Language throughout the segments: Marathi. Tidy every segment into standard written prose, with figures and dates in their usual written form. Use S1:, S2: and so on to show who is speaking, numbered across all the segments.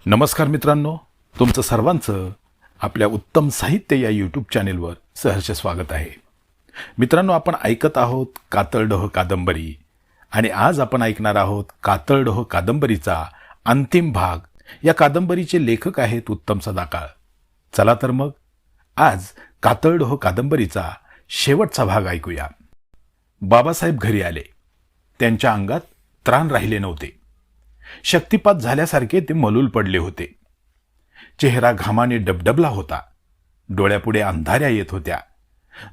S1: नमस्कार मित्रांनो, तुमचं सर्वांचं आपल्या उत्तम साहित्य या यूट्यूब चॅनेलवर सहर्ष स्वागत आहे. मित्रांनो, आपण ऐकत आहोत कातळडोह कादंबरी आणि आज आपण ऐकणार आहोत कातळडोह कादंबरीचा अंतिम भाग. या कादंबरीचे लेखक आहेत उत्तम सदाकाळ. चला तर मग आज कातळडोह कादंबरीचा शेवटचा भाग ऐकूया. बाबासाहेब घरी आले. त्यांच्या अंगात त्राण राहिले नव्हते. शक्तिपात झाल्यासारखे ते मलूल पडले होते. चेहरा घामाने डबडबला होता. डोळ्यापुढे अंधाऱ्या येत होत्या.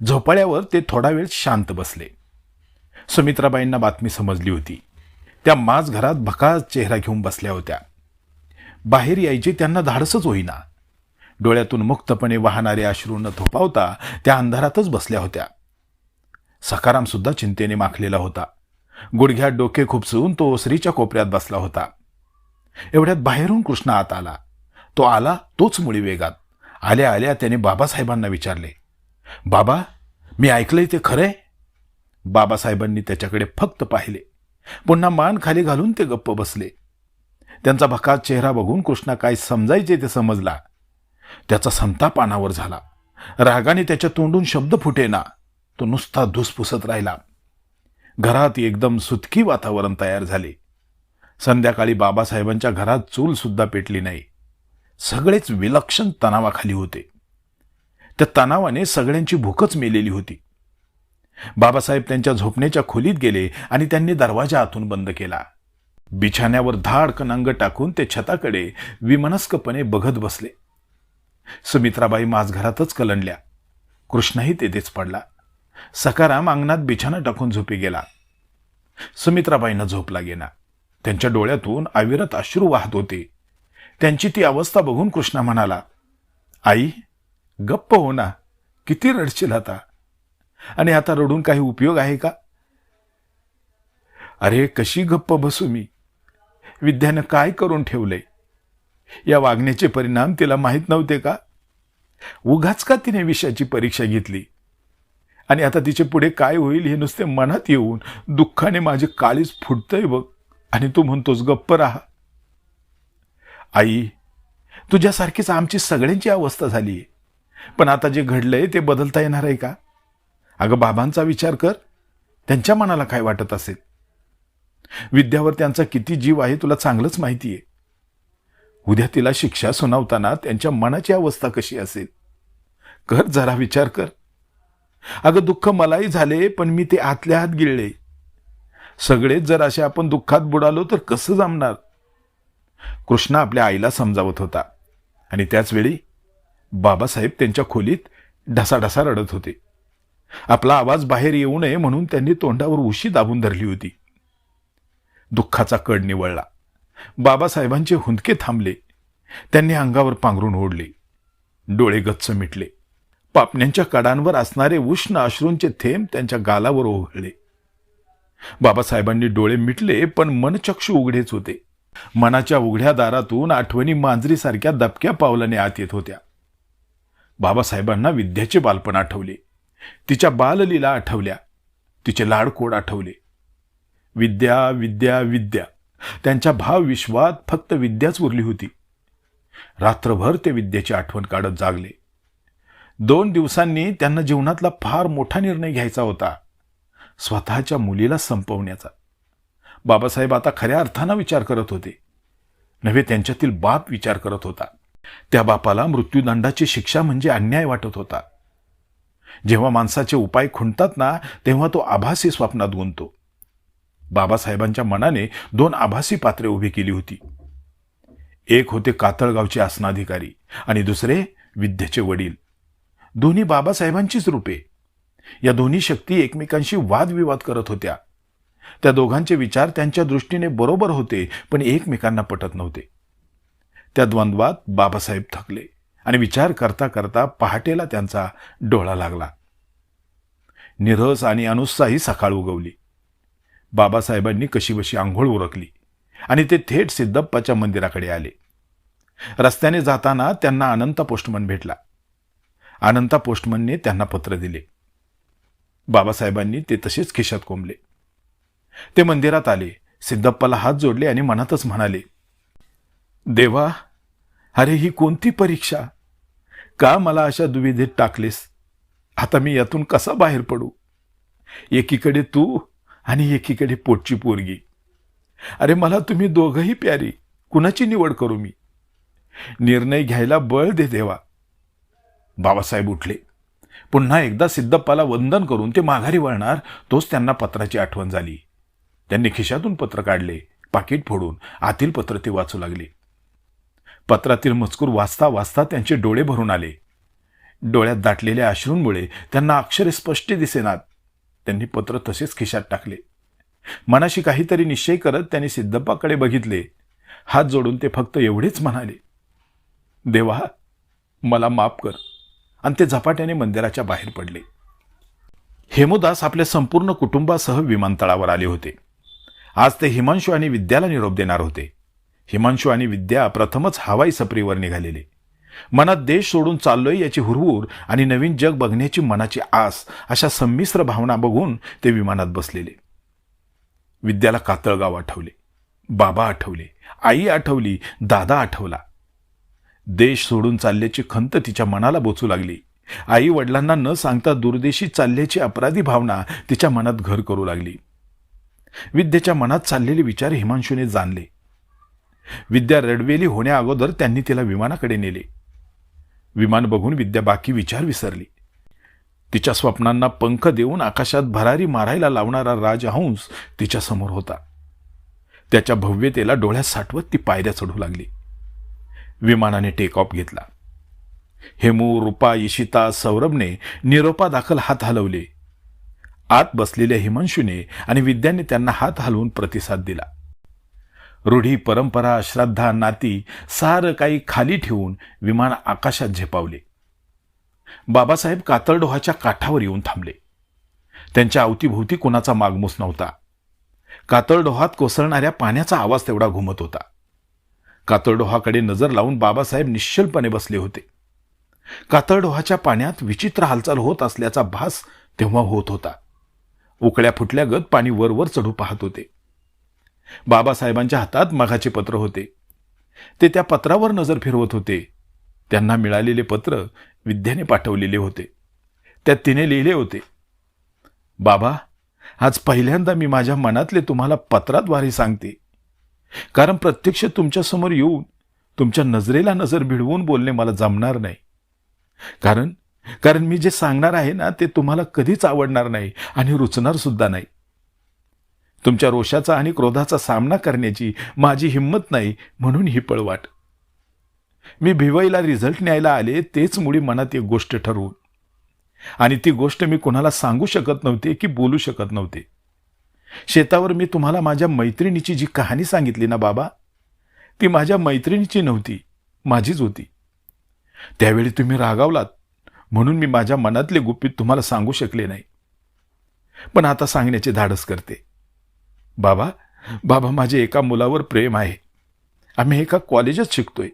S1: झोपाळ्यावर ते थोडा वेळ शांत बसले. सुमित्राबाईंना बातमी समजली होती. त्या माज घरात भकास चेहरा घेऊन बसल्या होत्या. बाहेर यायची त्यांना धाडसच होईना. डोळ्यातून मुक्तपणे वाहणारे अश्रू न थोपावता त्या अंधारातच बसल्या होत्या. सखाराम सुद्धा चिंतेने माखलेला होता. गुडघ्यात डोके खुपसून तो ओसरीच्या कोपऱ्यात बसला होता. एवढ्यात बाहेरून कृष्णा आत आला. तो आला तोच मुळी वेगात. आल्या आल्या त्याने बाबासाहेबांना विचारले, बाबा, मी ऐकलंय ते खरंय? बाबासाहेबांनी त्याच्याकडे फक्त पाहिले. पुन्हा मान खाली घालून ते गप्प बसले. त्यांचा भकास चेहरा बघून कृष्णा काय समजायचे ते समजला. त्याचा संताप अनावर झाला. रागाने त्याच्या तोंडून शब्द फुटेना. तो नुसता धुसफुसत राहिला. घरात एकदम सुतकी वातावरण तयार झाले. संध्याकाळी बाबासाहेबांच्या घरात चूल सुद्धा पेटली नाही. सगळेच विलक्षण तणावाखाली होते. त्या तणावाने सगळ्यांची भूकच मेलेली होती. बाबासाहेब त्यांच्या झोपण्याच्या खोलीत गेले आणि त्यांनी दरवाजा आतून बंद केला. बिछाण्यावर धाडकन अंग टाकून ते छताकडे विमनस्कपणे बघत बसले. सुमित्राबाई माझघरातच कलंडल्या. कृष्णाही तेथेच पडला. सखाराम अंगणात बिछाना टाकून झोपी गेला. सुमित्राबाईंना झोप लागेना. त्यांच्या डोळ्यातून अविरत अश्रू वाहत होते. त्यांची ती अवस्था बघून कृष्णा म्हणाला, आई, गप्प हो ना. किती रडशील आता? आणि आता रडून काही उपयोग आहे का? अरे, कशी गप्प बसू मी? विद्यानं काय करून ठेवलंय? या वागण्याचे परिणाम तिला माहीत नव्हते का? उगाच का तिने विषयाची परीक्षा घेतली? आणि आता तिचे पुढे काय होईल हे नुसते मनात येऊन दुःखाने माझे काळीज फुटतंय बघ. आणि तू म्हणतोस गप्प राहा. आई, तुझ्यासारखीच आमची सगळ्यांची अवस्था झालीये. पण आता जे घडलंय ते बदलता येणार आहे का? अगं, बाबांचा विचार कर. त्यांच्या मनाला काय वाटत असेल? विद्यावर त्यांचा किती जीव आहे तुला चांगलंच माहितीये. उद्या तिला शिक्षा सुनावताना त्यांच्या मनाची अवस्था कशी असेल? कर जरा विचार कर. अगं, दुःख मलाही झाले, पण मी ते आतल्या आत गिळले. सगळेच जर असे आपण दुःखात बुडालो तर कसं जमणार? कृष्णा आपल्या आईला समजावत होता आणि त्याच वेळी बाबासाहेब त्यांच्या खोलीत ढसाढसा रडत होते. आपला आवाज बाहेर येऊ नये म्हणून त्यांनी तोंडावर उशी दाबून धरली होती. दुःखाचा कड निवळला. बाबासाहेबांचे हुंदके थांबले. त्यांनी अंगावर पांघरून ओढले. डोळे गच्च मिटले. पापण्यांच्या कडांवर असणारे उष्ण अश्रूंचे थेंब त्यांच्या गालावर ओघळले. बाबासाहेबांनी डोळे मिटले, पण मनचक्षु उघडेच होते. मनाच्या उघड्या दारातून आठवणी मांजरीसारख्या दबक्या पावलाने आत येत होत्या. बाबासाहेबांना विद्याचे बालपण आठवले. तिच्या बाललीला आठवल्या. तिचे लाडकोड आठवले. विद्या विद्या विद्या. त्यांच्या भावविश्वात फक्त विद्याच उरली होती. रात्रभर ते विद्याची आठवण काढत जागले. 2 दिवसांनी त्यांना जीवनातला फार मोठा निर्णय घ्यायचा होता, स्वतःच्या मुलीला संपवण्याचा. बाबासाहेब आता खऱ्या अर्थानं विचार करत होते. नव्हे, त्यांच्यातील बाप विचार करत होता. त्या बापाला मृत्यूदंडाची शिक्षा म्हणजे अन्याय वाटत होता. जेव्हा माणसाचे उपाय खुंटतात ना, तेव्हा तो आभासी स्वप्नात गुंततो. बाबासाहेबांच्या मनाने 2 आभासी पात्रे उभी केली होती. एक होते कातळगावचे आसनाधिकारी आणि दुसरे विद्याचे वडील. दोन्ही बाबासाहेबांचीच रूपे. या दोन्ही शक्ती एकमेकांशी वादविवाद करत होत्या. त्या दोघांचे विचार त्यांच्या दृष्टीने बरोबर होते, पण एकमेकांना पटत नव्हते. त्या द्वंद्वात बाबासाहेब थकले आणि विचार करता करता पहाटेला त्यांचा डोळा लागला. निरस आणि अनुत्साही सकाळ उगवली. बाबासाहेबांनी कशीबशी आंघोळ उरकली आणि ते थेट सिद्धप्पाच्या मंदिराकडे आले. रस्त्याने जाताना त्यांना अनंता पोस्टमन भेटला. अनंता पोस्टमनने त्यांना पत्र दिले. बाबासाहेबांनी ते तसेच खिशात कोंबले. ते मंदिरात आले. सिद्धप्पाला हात जोडले आणि मनातच म्हणाले, देवा, अरे ही कोणती परीक्षा? का मला अशा दुविधेत टाकलेस? आता मी यातून कसा बाहेर पडू? एकीकडे तू आणि एकीकडे पोटची पोरगी. अरे मला तुम्ही दोघंही प्यारी. कुणाची निवड करू मी? निर्णय घ्यायला बळ दे देवा. बाबासाहेब उठले. पुन्हा एकदा सिद्धप्पाला वंदन करून ते माघारी वळणार तोच त्यांना पत्राची आठवण झाली. त्यांनी खिशातून पत्र काढले, पाकिट फोडून आतील पत्र ते वाचू लागले. पत्रातील मजकूर वाचता वाचता त्यांचे डोळे भरून आले. डोळ्यात दाटलेल्या अश्रूंमुळे त्यांना अक्षरे स्पष्ट दिसेनात. त्यांनी पत्र तसेच खिशात टाकले. मनाशी काहीतरी निश्चय करत त्यांनी सिद्धप्पाकडे बघितले. हात जोडून ते फक्त एवढेच म्हणाले, देवा मला माफ कर. आणि ते झपाट्याने मंदिराच्या बाहेर पडले. हेमूदास आपल्या संपूर्ण कुटुंबासह विमानतळावर आले होते. आज ते हिमांशू आणि विद्याला निरोप देणार होते. हिमांशू आणि विद्या प्रथमच हवाई सफरीवर निघालेले. मनात देश सोडून चाललोय याची हुरहुर आणि नवीन जग बघण्याची मनाची आस अशा संमिश्र भावना बघून ते विमानात बसलेले. विद्याला कातळगाव आठवले, बाबा आठवले, आई आठवली, दादा आठवला. देश सोडून चालल्याची खंत तिच्या मनाला बोचू लागली. आई वडिलांना न सांगता दूरदेशी चालल्याची अपराधी भावना तिच्या मनात घर करू लागली. विद्येच्या मनात चाललेले विचार हिमांशूने जाणले. विद्या रडवेली होण्या अगोदर त्यांनी तिला विमानाकडे नेले. विमान बघून विद्या बाकी विचार विसरली. तिच्या स्वप्नांना पंख देऊन आकाशात भरारी मारायला लावणारा राजहंस तिच्या समोर होता. त्याच्या भव्यतेला डोळ्यात साठवत ती पायऱ्या चढू लागली. विमानाने टेक ऑफ घेतला. हेमू, रूपा, इशिता, सौरभने निरोपा दाखल हात हलवले. आत बसलेल्या हिमांशूने आणि विद्याने त्यांना हात हलवून प्रतिसाद दिला. रूढी, परंपरा, श्रद्धा, नाती सारं काही खाली ठेवून विमान आकाशात झेपावले. बाबासाहेब कातळडोहाच्या काठावर येऊन थांबले. त्यांच्या अवतीभोवती कोणाचा मागमूस नव्हता. कातळडोहात कोसळणाऱ्या पाण्याचा आवाज तेवढा घुमत होता. कातळडोहाकडे नजर लावून बाबासाहेब निश्चलपणे बसले होते. कातळडोहाच्या पाण्यात विचित्र हालचाल होत असल्याचा भास तेव्हा होत होता. उकळ्या फुटल्यागत पाणी वरवर चढू पाहत होते. बाबासाहेबांच्या हातात मघाचे पत्र होते. ते त्या पत्रावर नजर फिरवत होते. त्यांना मिळालेले पत्र विद्याने पाठवलेले होते. त्यात तिने लिहिले होते, बाबा, आज पहिल्यांदा मी माझ्या मनातले तुम्हाला पत्राद्वारे सांगते. कारण प्रत्यक्ष तुमच्यासमोर येऊन तुमच्या नजरेला नजर भिडवून बोलणे मला जमणार नाही. कारण मी जे सांगणार आहे ना ते तुम्हाला कधीच आवडणार नाही आणि रुचणार सुद्धा नाही. तुमच्या रोषाचा आणि क्रोधाचा सामना करण्याची माझी हिंमत नाही म्हणून ही पळवाट. मी भिवईला रिझल्ट न्यायला आले तेच मुळी मनात एक गोष्ट ठरवून, आणि ती गोष्ट मी कोणाला सांगू शकत नव्हते की बोलू शकत नव्हते. शेतावर मी तुम्हाला माझ्या मैत्रिणीची जी कहाणी सांगितली ना बाबा, ती माझ्या मैत्रिणीची नव्हती, माझीच होती. त्यावेळी तुम्ही रागावलात म्हणून मी माझ्या मनातले गुपित तुम्हाला सांगू शकले नाही. पण आता सांगण्याचे धाडस करते. बाबा, माझे एका मुलावर प्रेम आहे. आम्ही एका कॉलेजात शिकतोय.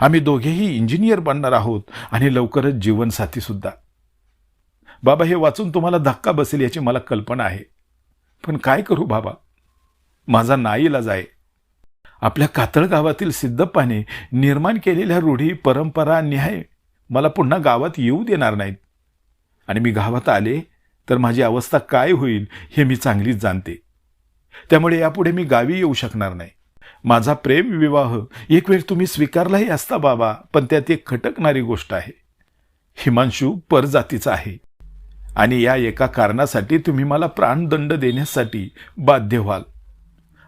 S1: आम्ही दोघेही इंजिनियर बनणार आहोत आणि लवकरच जीवनसाथी सुद्धा. बाबा, हे वाचून तुम्हाला धक्का बसेल याची मला कल्पना आहे. पण काय करू बाबा, माझा नाईलाज आहे. आपल्या कातळ गावातील सिद्धप्पाने निर्माण केलेल्या रूढी, परंपरा, न्याय मला पुन्हा गावात येऊ देणार नाहीत. आणि मी गावात आले तर माझी अवस्था काय होईल हे मी चांगलीच जाणते. त्यामुळे यापुढे मी गावी येऊ शकणार नाही. माझा प्रेम विवाह एक वेळ तुम्ही स्वीकारलाही असता बाबा, पण त्यात एक खटकणारी गोष्ट आहे. हिमांशू परजातीचा आहे आणि या एका कारणासाठी तुम्ही मला प्राणदंड देण्यासाठी बाध्य व्हाल.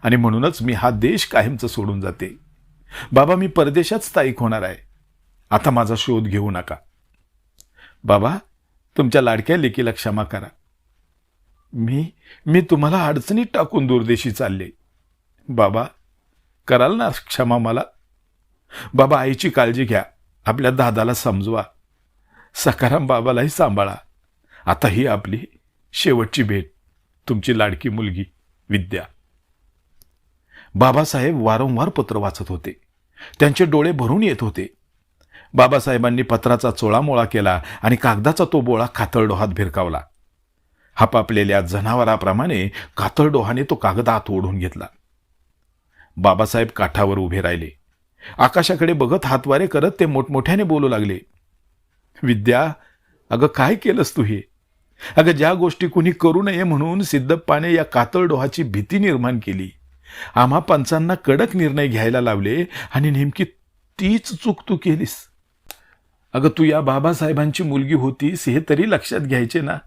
S1: आणि म्हणूनच मी हा देश कायमचं सोडून जाते. बाबा, मी परदेशात स्थायिक होणार आहे. आता माझा शोध घेऊ नका. बाबा, तुमच्या लाडक्या लेकीला क्षमा करा. मी तुम्हाला अडचणीत टाकून दूरदेशी चालले. बाबा, कराल ना क्षमा मला? बाबा, आईची काळजी घ्या. आपल्या दादाला समजवा. सखाराम बाबालाही सांभाळा. आता ही आपली शेवटची भेट. तुमची लाडकी मुलगी विद्या. बाबासाहेब वारंवार पत्र वाचत होते. त्यांचे डोळे भरून येत होते. बाबासाहेबांनी पत्राचा चोळामोळा केला आणि कागदाचा तो बोळा कातळडोहात भिरकावला. हापापलेल्या जनावराप्रमाणे कातळडोहाने तो कागद आत ओढून घेतला. बाबासाहेब काठावर उभे राहिले. आकाशाकडे बघत हातवारे करत ते मोठमोठ्याने बोलू लागले, विद्या, अगं काय केलंस तू हे? अगं ज्या गोष्टी कुणी करू नये म्हणून सिद्धप्पाने या कातळडोहाची भीती निर्माण केली, आम्हा पंचांना कडक निर्णय घ्यायला लावले आणि नेमकी तीच चूक तू केलीस. अगं तू या बाबासाहेबांची मुलगी होतीस हे तरी लक्षात घ्यायचे ना.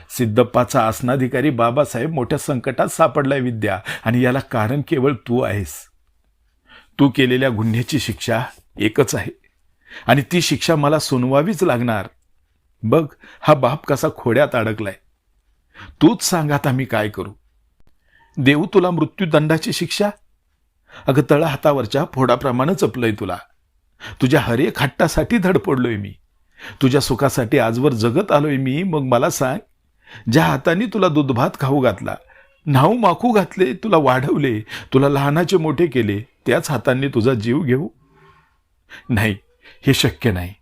S1: सिद्धप्पाचा आसनाधिकारी बाबासाहेब मोठ्या संकटात सापडलाय विद्या, आणि याला कारण केवळ तू आहेस. तू केलेल्या गुन्ह्याची शिक्षा एकच आहे आणि ती शिक्षा मला सुनवावीच लागणार. बघ हा बाप कसा खोड्यात अडकलाय. तूच सांग आता मी काय करू? देऊ तुला मृत्यूदंडाची शिक्षा? अगं तळहातावरच्या फोडाप्रमाणे जपलंय तुला. तुझ्या हरेक हट्टासाठी धडपडलोय मी. तुझ्या सुखासाठी आजवर जगत आलोय मी. मग मला सांग, ज्या हाताने तुला दूधभात खाऊ घातला, न्हाऊ माखू घातले, तुला वाढवले, तुला लहानाचे मोठे केले, त्याच हातांनी तुझा जीव घेऊ? नाही, हे शक्य नाही.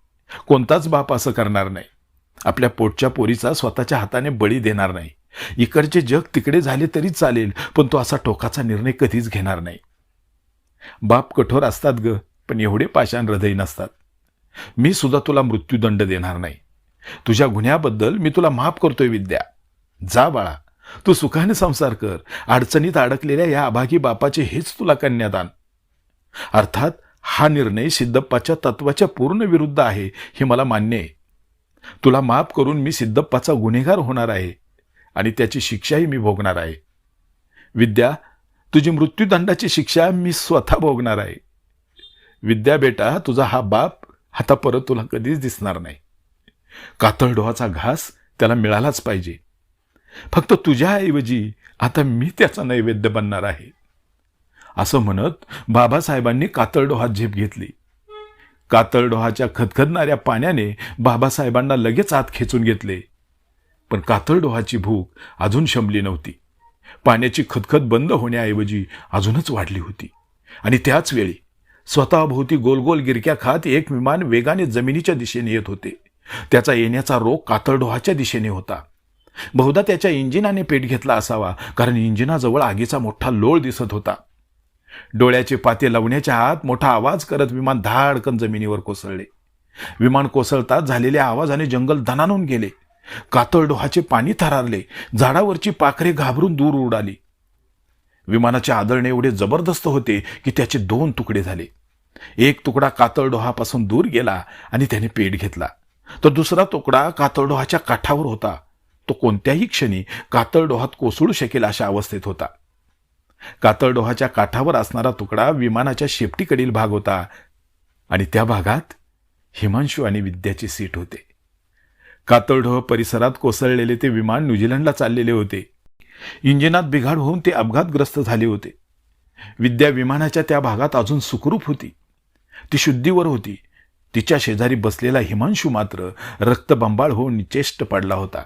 S1: कोणताच बाप असं करणार नाही. आपल्या पोटच्या पोरीचा स्वतःच्या हाताने बळी देणार नाही. इकडचे जग तिकडे झाले तरी चालेल, पण तो असा टोकाचा निर्णय कधीच घेणार नाही. बाप कठोर असतात ग, पण एवढे पाषाण हृदय नसतात. मी सुद्धा तुला मृत्यूदंड देणार नाही. तुझ्या गुन्ह्याबद्दल मी तुला माफ करतोय विद्या. जा बाळा, तू सुखाने संसार कर. अडचणीत अडकलेल्या या अभागी बापाचे हेच तुला कन्यादान. अर्थात हा निर्णय सिद्धप्पाच्या तत्वाच्या पूर्ण विरुद्ध आहे, हे मला मान्य आहे. तुला माफ करून मी सिद्धप्पाचा गुन्हेगार होणार आहे आणि त्याची शिक्षाही मी भोगणार आहे. विद्या, तुझी मृत्यूदंडाची शिक्षा मी स्वतः भोगणार आहे. विद्या बेटा, तुझा हा बाप आता परत तुला कधीच दिसणार नाही. कातळडोहाचा घास त्याला मिळालाच पाहिजे. फक्त तुझ्याऐवजी आता मी त्याचा नैवेद्य बनणार आहे. असं म्हणत बाबासाहेबांनी कातळडोहात झेप घेतली. कातळडोहाच्या खदखदणाऱ्या पाण्याने बाबासाहेबांना लगेच आत खेचून घेतले. पण कातळडोहाची भूक अजून शमली नव्हती. पाण्याची खदखद बंद होण्याऐवजी अजूनच वाढली होती. आणि त्याच वेळी स्वतःभोवती गोलगोल गिरक्या खात एक विमान वेगाने जमिनीच्या दिशेने येत होते. त्याचा येण्याचा रोख कातळडोहाच्या दिशेने होता. बहुधा त्याच्या इंजिनाने पेट घेतला असावा, कारण इंजिनाजवळ आगीचा मोठा लोळ दिसत होता. डोळ्याचे पाते लावण्याच्या आत मोठा आवाज करत विमान धाडकन जमिनीवर कोसळले. विमान कोसळताच झालेल्या आवाजाने जंगल दणाणून गेले. कातळडोहाचे पाणी थरारले. झाडावरची पाखरे घाबरून दूर उडाली. विमानाचे आदळणे एवढे जबरदस्त होते की त्याचे 2 तुकडे झाले. एक तुकडा कातळडोहापासून दूर गेला आणि त्याने पेट घेतला, तर दुसरा तुकडा कातळडोहाच्या काठावर होता. तो कोणत्याही क्षणी कातळडोहात कोसळू शकेल अशा अवस्थेत होता. कातळडोहाच्या काठावर असणारा तुकडा विमानाच्या शेपटीकडील भाग होता आणि त्या भागात हिमांशू आणि विद्याची सीट होते. कातळडोह परिसरात कोसळलेले ते विमान न्यूझीलंडला चाललेले होते. इंजिनात बिघाड होऊन ते अपघातग्रस्त झाले होते. विद्या विमानाच्या त्या भागात अजून सुखरूप होती. ती शुद्धीवर होती. तिच्या शेजारी बसलेला हिमांशू मात्र रक्तबंबाळ होऊन निचेष्ट पडला होता.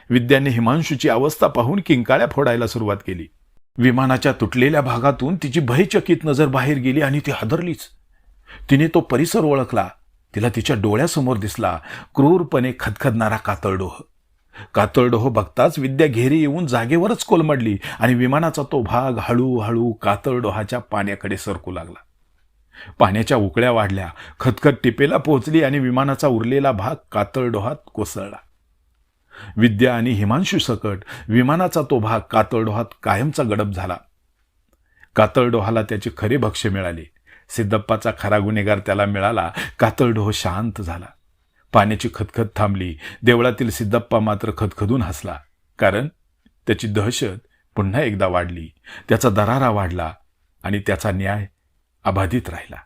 S1: विद्याने हिमांशूची अवस्था पाहून किंकाळ्या फोडायला सुरुवात केली. विमानाच्या तुटलेल्या भागातून तिची भयचकित नजर बाहेर गेली आणि ती हादरलीच. तिने तो परिसर ओळखला. तिला तिच्या डोळ्यासमोर दिसला क्रूरपणे खदखदणारा कातळडोह. कातळडोह बघताच विद्या घेरी येऊन जागेवरच कोलमडली आणि विमानाचा तो भाग हळूहळू कातळडोहाच्या पाण्याकडे सरकू लागला. पाण्याच्या उकळ्या वाढल्या, खदखद टिपेला पोहोचली आणि विमानाचा उरलेला भाग कातळडोहात कोसळला. विद्या आणि हिमांशू सकट विमानाचा तो भाग कातळडोहात कायमचा गडप झाला. कातळडोहाला त्याचे खरे भक्ष्य मिळाले. सिद्धप्पाचा खरा गुन्हेगार त्याला मिळाला. कातळडोह शांत झाला. पाण्याची खदखद थांबली. देवळातील सिद्धप्पा मात्र खदखदून हसला, कारण त्याची दहशत पुन्हा एकदा वाढली. त्याचा दरारा वाढला आणि त्याचा न्याय अबाधित राहिला.